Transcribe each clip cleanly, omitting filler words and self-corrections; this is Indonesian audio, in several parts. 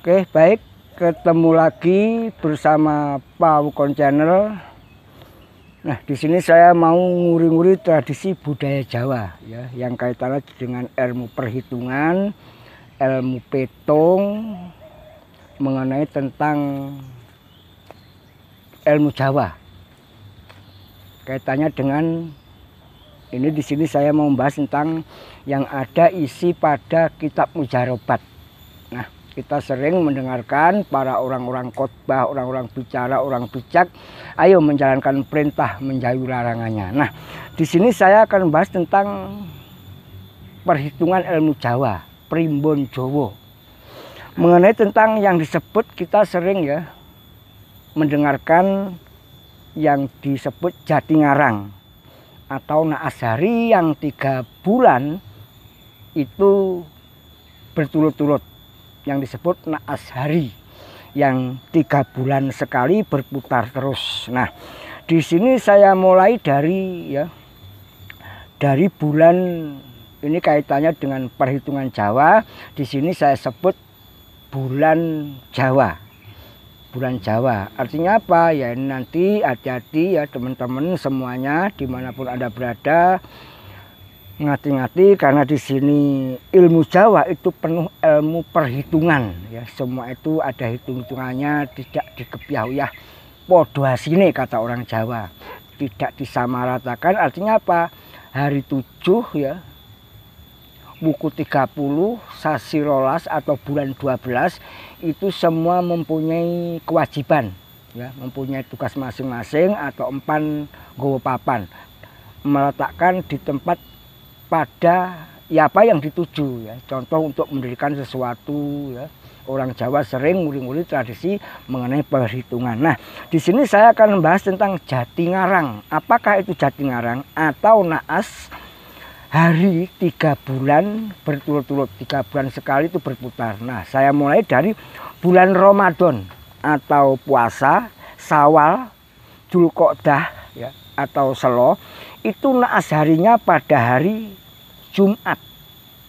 Oke, baik, ketemu lagi bersama Pak Wukon Channel. Nah, di sini saya mau nguri-nguri tradisi budaya Jawa ya, yang kaitannya dengan ilmu perhitungan, ilmu petung, mengenai tentang ilmu Jawa. Kaitannya dengan ini, di sini saya mau membahas tentang yang ada isi pada kitab Mujarobat. Nah, kita sering mendengarkan para orang-orang khotbah, orang-orang bicara, orang bijak, ayo menjalankan perintah, menjauhi larangannya. Nah, di sini saya akan membahas tentang perhitungan ilmu Jawa, primbon Jowo. Mengenai tentang yang disebut, kita sering ya mendengarkan yang disebut Jati Ngarang atau naas hari yang 3 bulan itu berturut-turut, yang disebut naas hari yang 3 bulan sekali berputar terus. Nah, di sini saya mulai dari bulan ini, kaitannya dengan perhitungan Jawa. Di sini saya sebut bulan Jawa. Bulan Jawa artinya apa ya? Nanti hati-hati ya teman-teman semuanya dimanapun Anda berada, ngati-ngati karena di sini ilmu Jawa itu penuh ilmu perhitungan ya. Semua itu ada hitung-hitungannya, tidak dikepiahuyah podo asine kata orang Jawa, tidak disamaratakan. Artinya apa? Hari 7 ya, buku 30, sasi rolas atau bulan 12 itu semua mempunyai kewajiban ya, mempunyai tugas masing-masing atau empan gowo papan, meletakkan di tempat pada ya apa yang dituju ya. Contoh untuk mendirikan sesuatu ya. Orang Jawa sering nguri-nguri tradisi mengenai perhitungan. Nah, di sini saya akan membahas tentang Jati Ngarang. Apakah itu Jati Ngarang atau naas hari 3 bulan berturut-turut, 3 bulan sekali itu berputar. Nah, saya mulai dari bulan Ramadan atau puasa, Syawal, Dzulqa'dah ya, atau Selo. Itu naas harinya pada hari Jumat.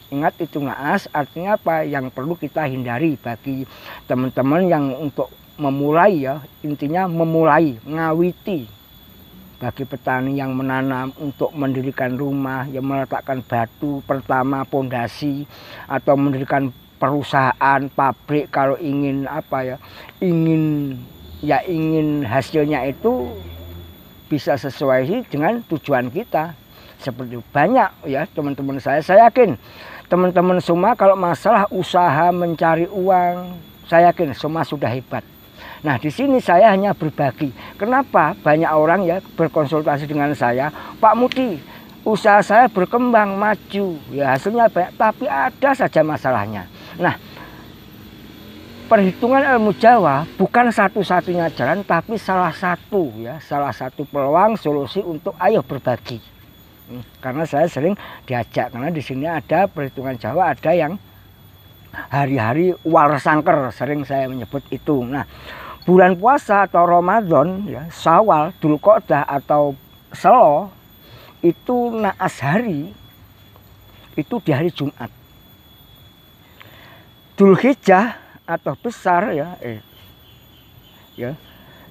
Ingat, itu naas artinya apa? Yang perlu kita hindari bagi teman-teman yang untuk memulai ya, intinya memulai, ngawiti. Bagi petani yang menanam untuk mendirikan rumah, yang meletakkan batu pertama pondasi, atau mendirikan perusahaan, pabrik, kalau ingin apa ya, ingin hasilnya itu bisa sesuai dengan tujuan kita. Seperti banyak ya teman-teman saya yakin teman-teman semua kalau masalah usaha mencari uang, saya yakin semua sudah hebat. Nah, di sini saya hanya berbagi. Kenapa banyak orang ya berkonsultasi dengan saya, Pak Muti, usaha saya berkembang maju, ya hasilnya banyak, tapi ada saja masalahnya. Nah, perhitungan ilmu Jawa bukan satu-satunya jalan, tapi salah satu peluang solusi untuk ayo berbagi. Karena saya sering diajak, karena di sini ada perhitungan Jawa, ada yang hari-hari Walsangker, sering saya menyebut itu. Nah, bulan puasa atau Ramadan ya, Syawal, Dzulqa'dah atau Selo itu naas hari itu di hari Jumat. Dzulhijjah atau besar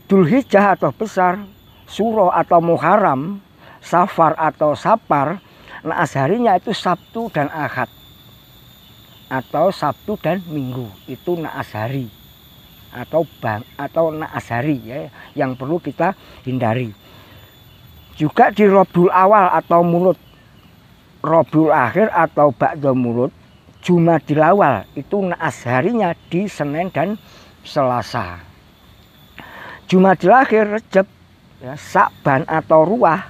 Dzulhijjah atau besar, Suro atau Muharram, Safar atau Sapar, naas harinya itu Sabtu dan Ahad atau Sabtu dan Minggu, itu naas hari atau naas hari ya, yang perlu kita hindari. Juga di Rabiul Awal atau Mulud, Rabiul Akhir atau Ba'da Mulud, Jumadil Awal itu naas harinya di Senin dan Selasa. Jumadil Akhir, Rejab ya, Sa'ban atau Ruwah,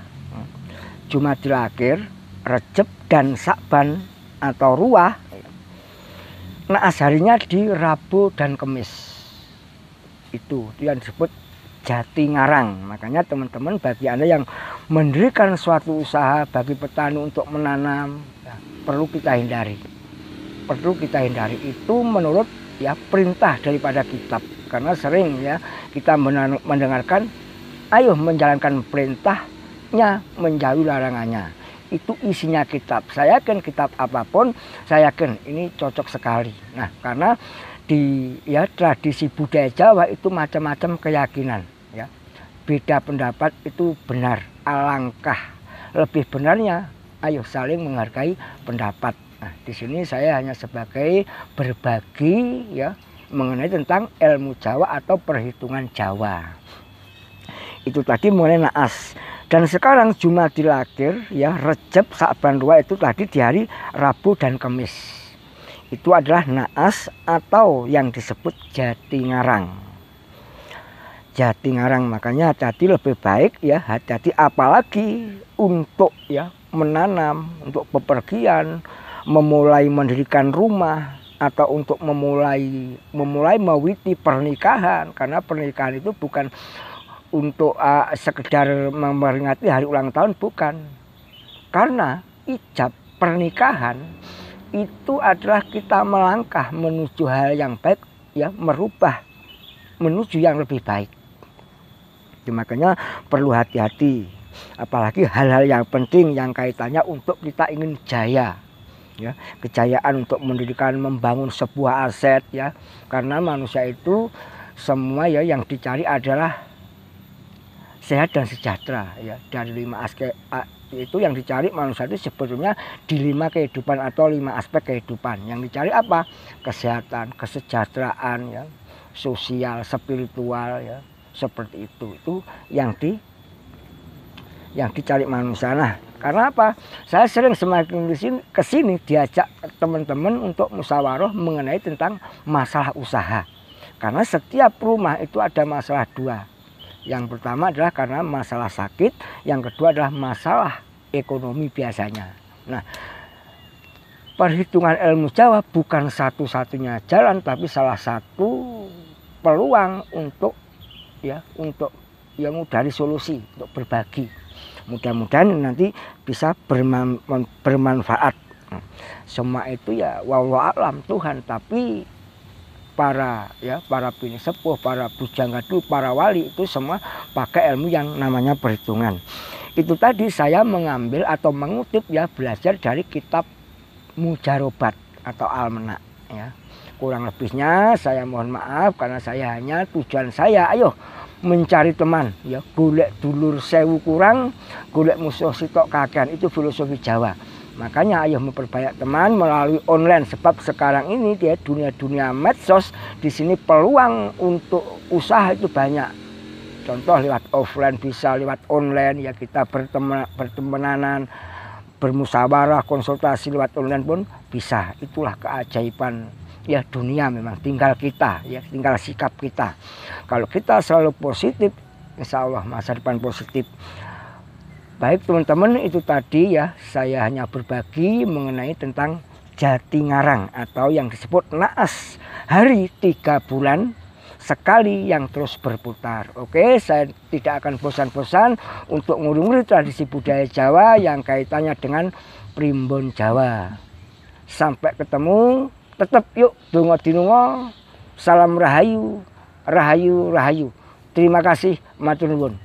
Jumadil Akhir, Rejab dan Sa'ban atau Ruwah, naas harinya di Rabu dan Kamis. Itu yang disebut Jati Ngarang. Makanya teman-teman, bagi Anda yang mendirikan suatu usaha, bagi petani untuk menanam ya, perlu kita hindari. Itu menurut ya perintah daripada kitab. Karena sering ya kita mendengarkan ayo menjalankan perintahnya, menjauhi larangannya. Itu isinya kitab. Saya yakin kitab apapun, saya yakin ini cocok sekali. Nah, karena di tradisi budaya Jawa itu macam-macam keyakinan ya. Beda pendapat itu benar, alangkah lebih benarnya ayo saling menghargai pendapat. Nah, di sini saya hanya sebagai berbagi ya mengenai tentang ilmu Jawa atau perhitungan Jawa. Itu tadi mengenai naas. Dan sekarang Jumadil Akhir ya, Recep, Sa'ban Dua itu tadi di hari Rabu dan Kamis. Itu adalah naas atau yang disebut Jatingarang. Jatingarang, makanya hati-hati lebih baik ya, hati-hati apalagi untuk ya menanam, untuk bepergian, memulai mendirikan rumah atau untuk memulai mewiti pernikahan, karena pernikahan itu bukan untuk sekedar memperingati hari ulang tahun, bukan. Karena ijab pernikahan itu adalah kita melangkah menuju hal yang baik ya, merubah menuju yang lebih baik. Makanya perlu hati-hati, apalagi hal-hal yang penting yang kaitannya untuk kita ingin jaya ya, kejayaan untuk mendirikan, membangun sebuah aset ya, karena manusia itu semua ya yang dicari adalah sehat dan sejahtera ya. Dari 5 aspek itu yang dicari manusia itu sebetulnya di 5 kehidupan atau 5 aspek kehidupan. Yang dicari apa? Kesehatan, kesejahteraan ya, sosial, spiritual ya, seperti itu. Itu yang dicari manusia. Nah, karena apa? Saya sering semakin kesini diajak teman-teman untuk musyawarah mengenai tentang masalah usaha. Karena setiap rumah itu ada masalah 2. Yang pertama adalah karena masalah sakit, yang kedua adalah masalah ekonomi biasanya. Nah, perhitungan ilmu Jawa bukan satu-satunya jalan, tapi salah satu peluang untuk yang dari solusi, untuk berbagi. Mudah-mudahan nanti bisa bermanfaat. Semua itu ya wallahu a'lam Tuhan, tapi para bini sepuh, para bujangga-dulu, para wali itu semua pakai ilmu yang namanya perhitungan. Itu tadi saya mengambil atau mengutip ya, belajar dari kitab Mujarobat atau Almenak ya. Kurang lebihnya saya mohon maaf karena saya hanya tujuan saya ayo mencari teman ya, golek dulur sewu kurang, golek musuh sitok kakean, itu filosofi Jawa. Makanya ayo memperbanyak teman melalui online, sebab sekarang ini dia dunia medsos, di sini peluang untuk usaha itu banyak. Contoh lewat offline bisa, lewat online ya kita bertemanan, bermusyawarah, konsultasi lewat online pun bisa. Itulah keajaiban ya dunia, memang tinggal kita ya, tinggal sikap kita. Kalau kita selalu positif, insya Allah masa depan positif. Baik teman-teman, itu tadi ya saya hanya berbagi mengenai tentang Jatingarang atau yang disebut naas, hari 3 bulan sekali yang terus berputar. Oke, saya tidak akan bosan-bosan untuk nguri-nguri tradisi budaya Jawa yang kaitannya dengan primbon Jawa. Sampai ketemu, tetap yuk donga dinunga, salam rahayu, rahayu, rahayu. Terima kasih, matur nuwun.